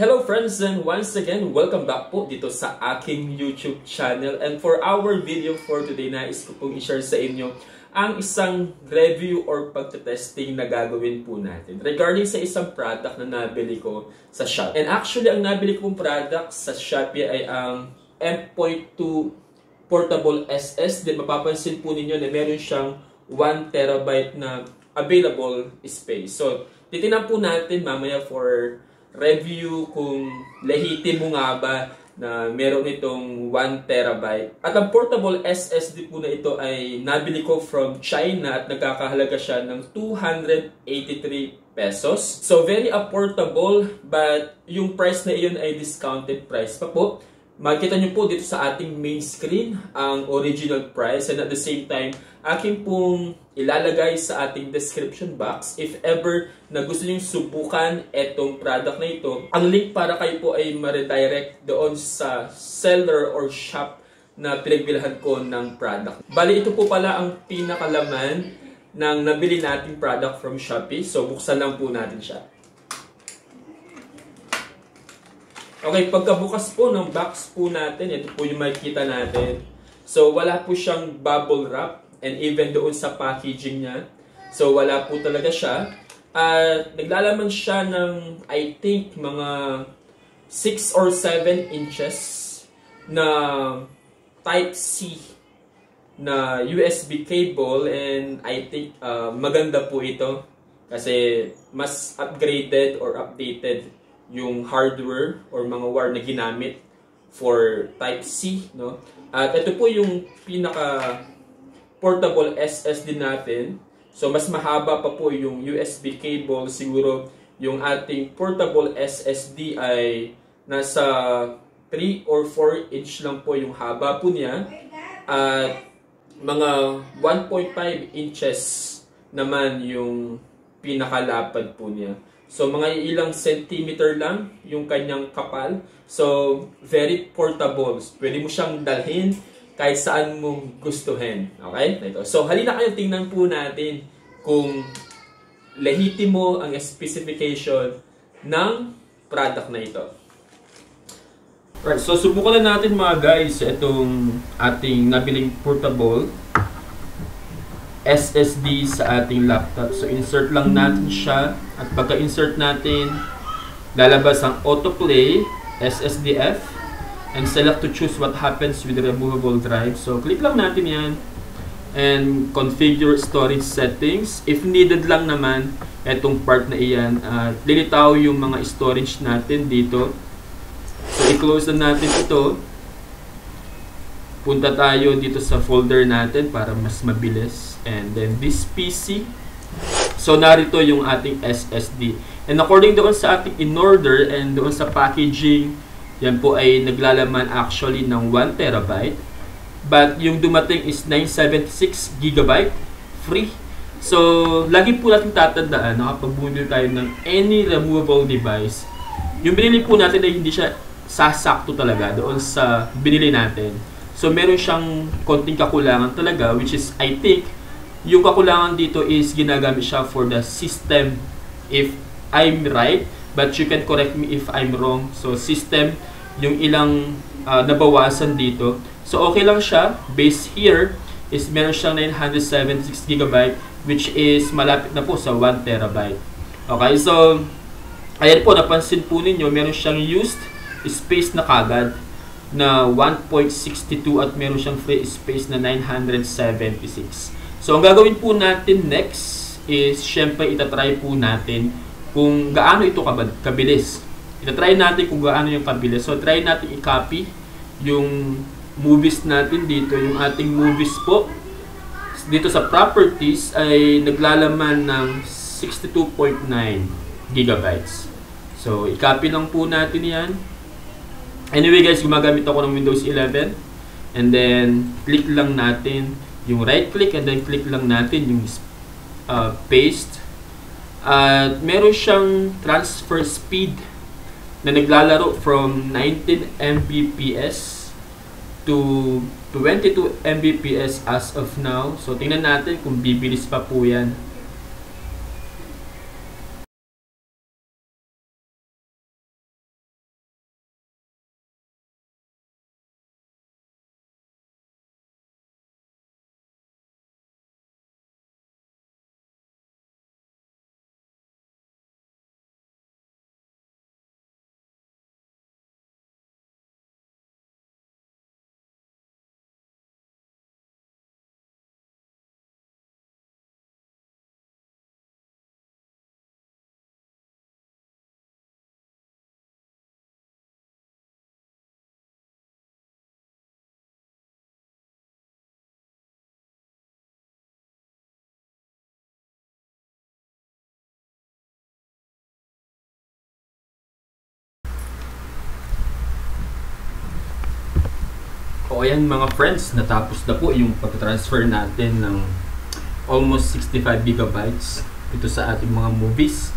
Hello friends, and once again, welcome back po dito sa aking YouTube channel. And for our video for today, nais ko pong i-share sa inyo ang isang review or pagtetesting na gagawin po natin regarding sa isang product na nabili ko sa Shopee. And actually, ang nabili kong product sa Shopee ay ang M.2 Portable SSD. Mapapansin po ninyo na meron siyang 1TB na available space. So, titingnan po natin mamaya for review kung lehitimo nga ba na meron itong 1TB. At ang portable SSD po na ito ay nabili ko from China at nagkakahalaga siya ng 283 pesos. So very affordable, but yung price na iyon ay discounted price pa po. Makikita nyo po dito sa ating main screen ang original price, and at the same time, akin pong ilalagay sa ating description box if ever na gusto nyo subukan itong product na ito. Ang link para kayo po ay ma-redirect doon sa seller or shop na pinagbilhan ko ng product. Bali, ito po pala ang pinakalaman ng nabili nating product from Shopee. So, buksan lang po natin siya. Okay, pagkabukas po ng box po natin, ito po yung makikita natin. So, wala po siyang bubble wrap, and even doon sa packaging niya. So, wala po talaga siya. Naglalaman siya ng, I think, mga 6 or 7 inches na Type-C na USB cable, and I think maganda po ito kasi mas upgraded or updated yung hardware or mga wire na ginamit for Type-C, no? At ito po yung pinaka portable SSD natin. So mas mahaba pa po yung USB cable. Siguro yung ating portable SSD ay nasa 3 or 4 inch lang po yung haba po niya. At mga 1.5 inches naman yung pinakalapad po niya. So, mga ilang centimeter lang yung kanyang kapal. So, very portable. Pwede mo siyang dalhin kahit saan mo gustuhin. Okay? Ito. So, halina kayo tingnan po natin kung lehitimo ang specification ng product na ito. Right. So, subukan na natin mga guys itong ating nabiling portable SSD sa ating laptop. So, insert lang natin siya. At pagka-insert natin, lalabas ang autoplay, SSDF, and select to choose what happens with the removable drive. So, click lang natin yan. And configure storage settings. If needed lang naman, itong part na iyan, lilitaw yung mga storage natin dito. So, i-close na natin ito. Punta tayo dito sa folder natin para mas mabilis. And then this PC. So, narito yung ating SSD. And according doon sa ating in-order and doon sa packaging, yan po ay naglalaman actually ng 1TB. But yung dumating is 976GB free. So, lagi po natin tatandaan na kapag bumili tayo ng any removable device, yung binili po natin ay hindi siya sasakto talaga doon sa binili natin. So, meron siyang konting kakulangan talaga, which is, I think, yung kakulangan dito is ginagamit siya for the system, if I'm right, but you can correct me if I'm wrong. So, system, yung ilang nabawasan dito. So, okay lang siya. Base here is meron siyang 976GB, which is malapit na po sa 1TB. Okay, so, ayan po, napansin po ninyo, meron siyang used space na kagad na 1.62 at meron siyang free space na 976. So, ang gagawin po natin next is, syempre, itatry po natin kung gaano ito kabilis. Itatry natin kung gaano yung kabilis. So, try natin i-copy yung movies natin dito. Yung ating movies po, dito sa properties, ay naglalaman ng 62.9 GB. So, i-copy lang po natin yan. Anyway guys, gumagamit ako ng Windows 11. And then, click lang natin yung right click, and then click lang natin yung paste. At meron siyang transfer speed na naglalaro from 19 Mbps to 22 Mbps as of now. So, tingnan natin kung bibilis pa po yan. O ayan mga friends, natapos na po yung pag-transfer natin ng almost 65 gigabytes ito sa ating mga movies.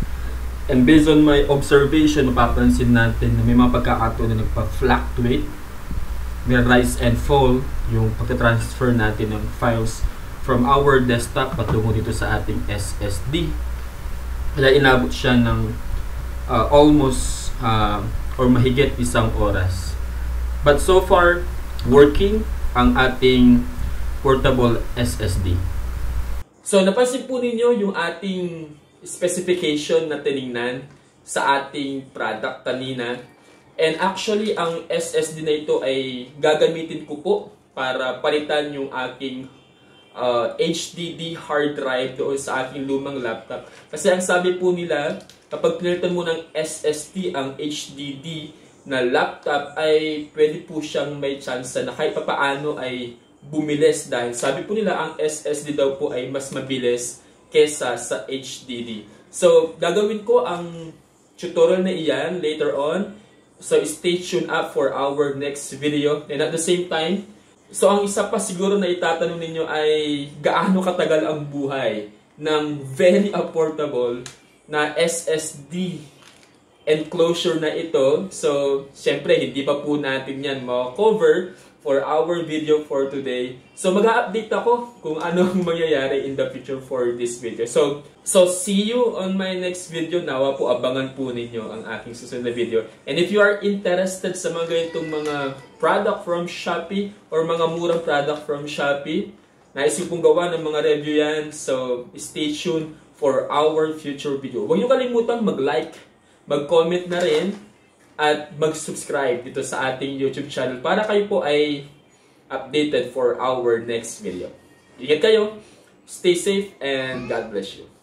And based on my observation, mapapansin natin na may mga pagkakataon na nagpa-fluctuate, may rise and fall yung pag-transfer natin ng files from our desktop patungo dito sa ating SSD. Kaya inabot siya ng almost or mahigit isang oras. But so far, working ang ating portable SSD. So, napansin po ninyo yung ating specification na tinignan sa ating product kanina. And actually, ang SSD na ito ay gagamitin ko po para palitan yung aking HDD hard drive doon sa aking lumang laptop. Kasi ang sabi po nila, kapag pinalitan mo ng SSD ang HDD na laptop ay pwede po siyang may chance na kahit papaano ay bumilis dahil sabi po nila ang SSD daw po ay mas mabilis kesa sa HDD. So, gagawin ko ang tutorial na iyan later on. So, stay tuned up for our next video. And at the same time, so ang isa pa siguro na itatanong ninyo ay gaano katagal ang buhay ng very affordable na SSD enclosure na ito. So, syempre, hindi pa po natin yan ma-cover for our video for today. So, mag-update ako kung anong mangyayari in the future for this video. So see you on my next video. Nawa po, abangan po ninyo ang aking susunod na video. And if you are interested sa mga ganitong mga product from Shopee or mga murang product from Shopee, nais ko pong gawa ng mga review yan. So, stay tuned for our future video. Huwag niyo kalimutan mag-like, mag-comment na rin, at mag-subscribe dito sa ating YouTube channel para kayo po ay updated for our next video. Ingat kayo, stay safe, and God bless you.